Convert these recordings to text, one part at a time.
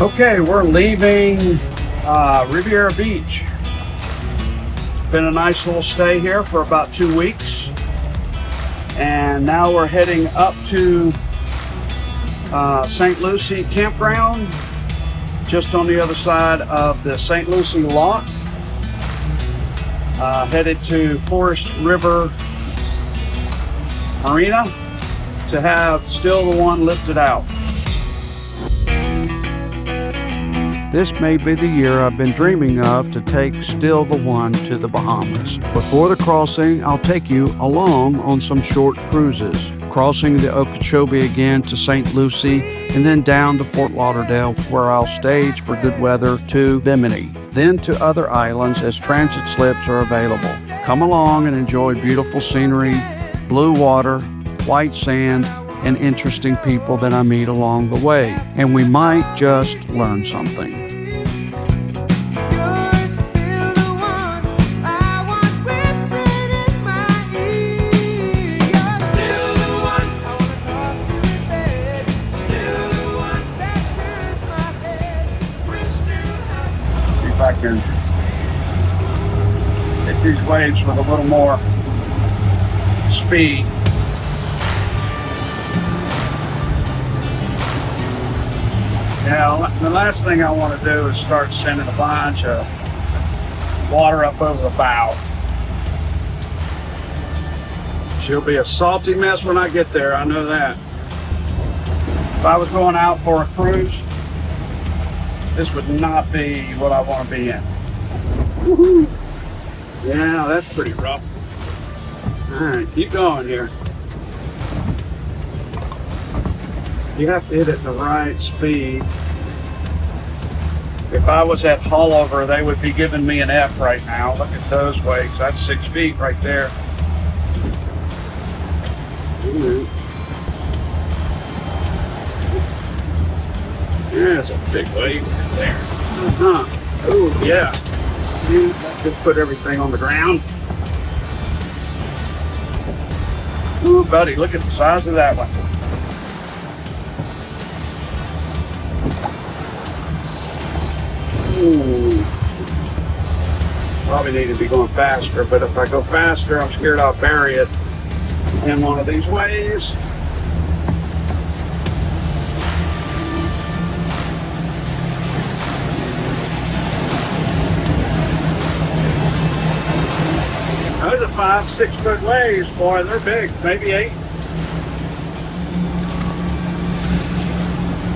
Okay, we're leaving Riviera Beach. It's been a nice little stay here for about 2 weeks. And now we're heading up to St. Lucie campground, just on the other side of the St. Lucie lock. Headed to Forest River Marina to have Still the One lifted out. This may be the year I've been dreaming of to take Still the One to the Bahamas. Before the crossing, I'll take you along on some short cruises, crossing the Okeechobee again to St. Lucie, and then down to Fort Lauderdale, where I'll stage for good weather to Bimini, then to other islands as transit slips are available. Come along and enjoy beautiful scenery, blue water, white sand, and interesting people that I meet along the way. And we might just learn something. See if I can hit these waves with a little more speed. Now, the last thing I want to do is start sending a bunch of water up over the bow. She'll be a salty mess when I get there, I know that. If I was going out for a cruise, this would not be what I want to be in. Woohoo! Yeah, that's pretty rough. All right, keep going here. You have to hit it the right speed. If I was at Hollover, they would be giving me an F right now. Look at those waves. That's 6 feet right there. Yeah, that's a big wave right there. Oh, yeah. That just put everything on the ground. Ooh, buddy, look at the size of that one. Ooh. Probably need to be going faster, but if I go faster, I'm scared I'll bury it in one of these waves. Those are 5, 6 foot waves, boy, they're big, maybe 8.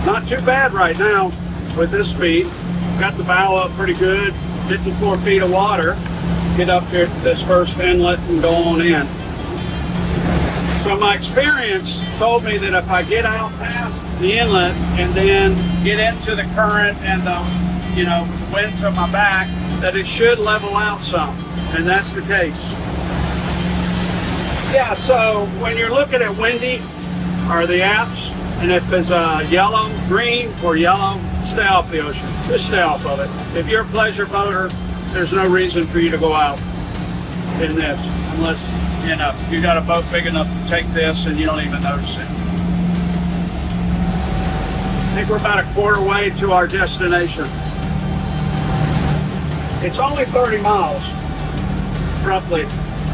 Not too bad right now with this speed. Got the bow up pretty good, 54 feet of water. Get up here to this first inlet and go on in. So my experience told me that if I get out past the inlet and then get into the current and the, with the wind to my back, that it should level out some, and that's the case. Yeah, so when you're looking at windy or the apps, and if it's yellow, green, or yellow, stay off the ocean. Just stay off of it. If you're a pleasure boater, there's no reason for you to go out in this unless, you got a boat big enough to take this and you don't even notice it. I think we're about a quarter way to our destination. It's only 30 miles, roughly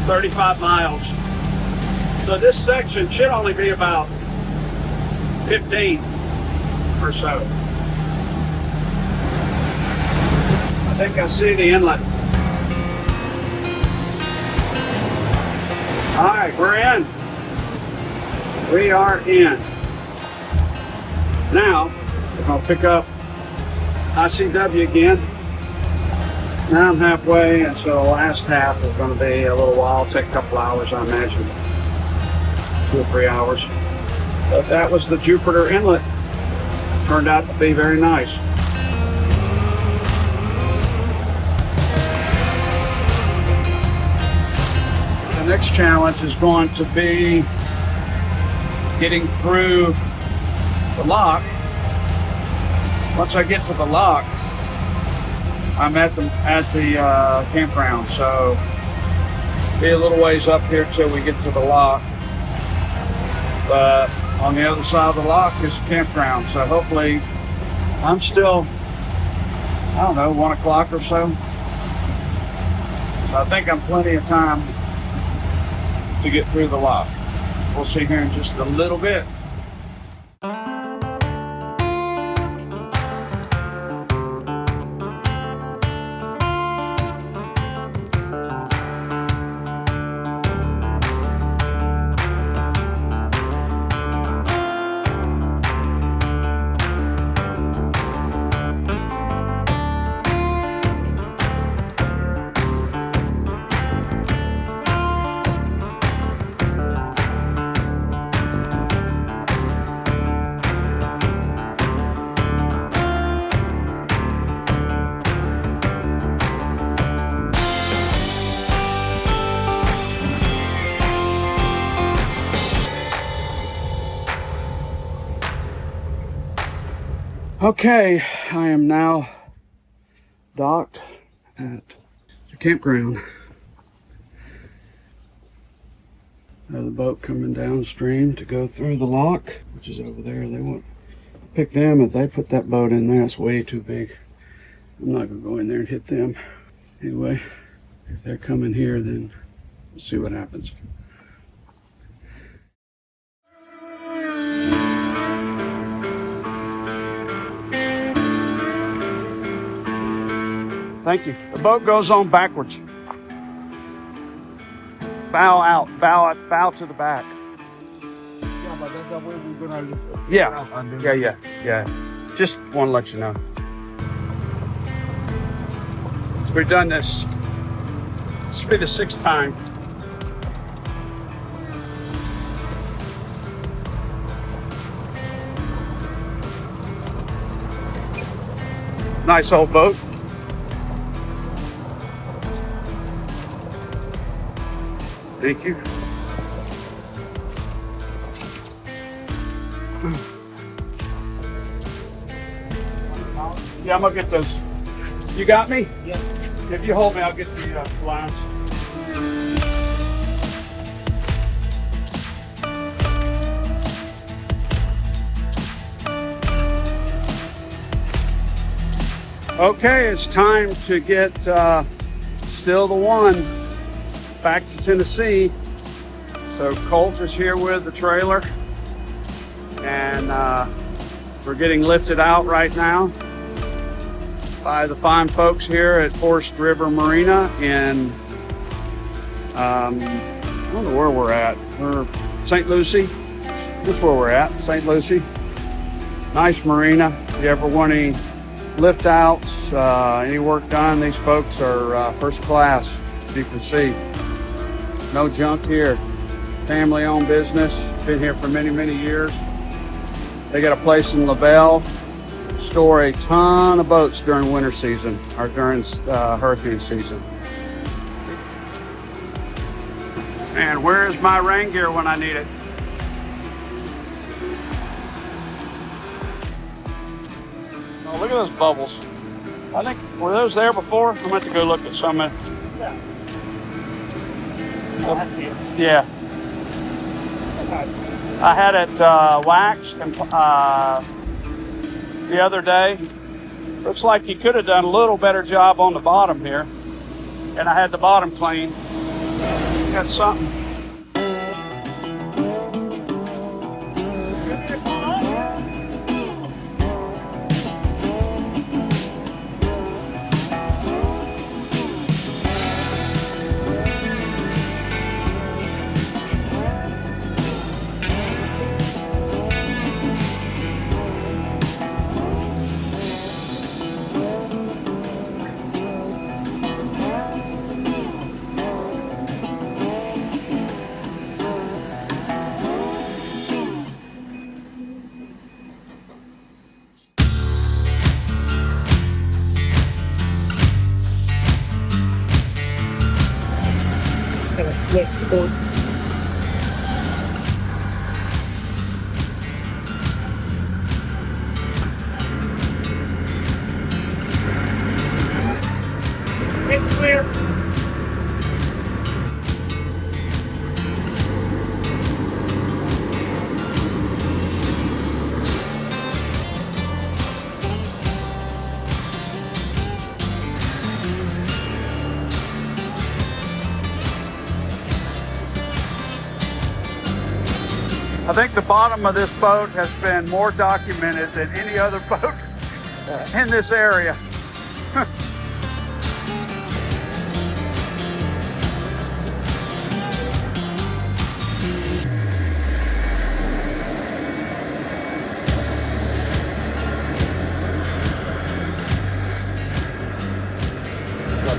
35 miles. So this section should only be about 15 or so. I think I see the inlet. All right, we're in. We are in. Now, we're gonna pick up ICW again. Now I'm halfway, and so the last half is gonna be a little while. It'll take a couple hours, I imagine. 2 or 3 hours. But that was the Jupiter Inlet. Turned out to be very nice. The next challenge is going to be getting through the lock. Once I get to the lock, I'm at the campground, so be a little ways up here till we get to the lock. But on the other side of the lock is a campground, so hopefully I'm still, I don't know, 1 o'clock or so. So I think I'm plenty of time to get through the lock. We'll see here in just a little bit. Okay, I am now docked at the campground. Another boat coming downstream to go through the lock, which is over there. They won't pick them if they put that boat in there. It's way too big. I'm not gonna go in there and hit them. Anyway, if they're coming here, then we'll see what happens. Thank you. The boat goes on backwards. Bow out, bow to the back. Yeah, but that's the way we're gonna look. Yeah. Just want to let you know. We've done this. This will be the 6th time. Nice old boat. Thank you. Yeah, I'm gonna get those. You got me? Yes. If you hold me, I'll get the lines. Okay, it's time to get Still the One back to Tennessee. So Colt is here with the trailer, and we're getting lifted out right now by the fine folks here at Forest River Marina in, I don't know where we're at. We're St. Lucie. This is where we're at, St. Lucie. Nice marina. If you ever want any lift outs, any work done, these folks are first class, as you can see. No junk here. Family owned business. Been here for many, many years. They got a place in LaBelle. Store a ton of boats during winter season or during hurricane season. And where's my rain gear when I need it? Oh, look at those bubbles. I think, were those there before? I'm going to go look at some. Yeah. Oh, I see it. Yeah. I had it waxed and, the other day. Looks like you could have done a little better job on the bottom here. And I had the bottom clean. Got something. A slick board. It's clear. I think the bottom of this boat has been more documented than any other boat in this area.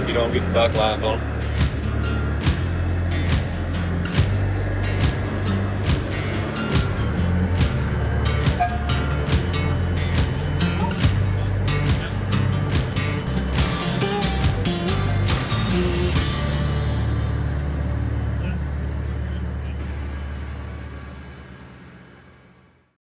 You don't get stuck lines on.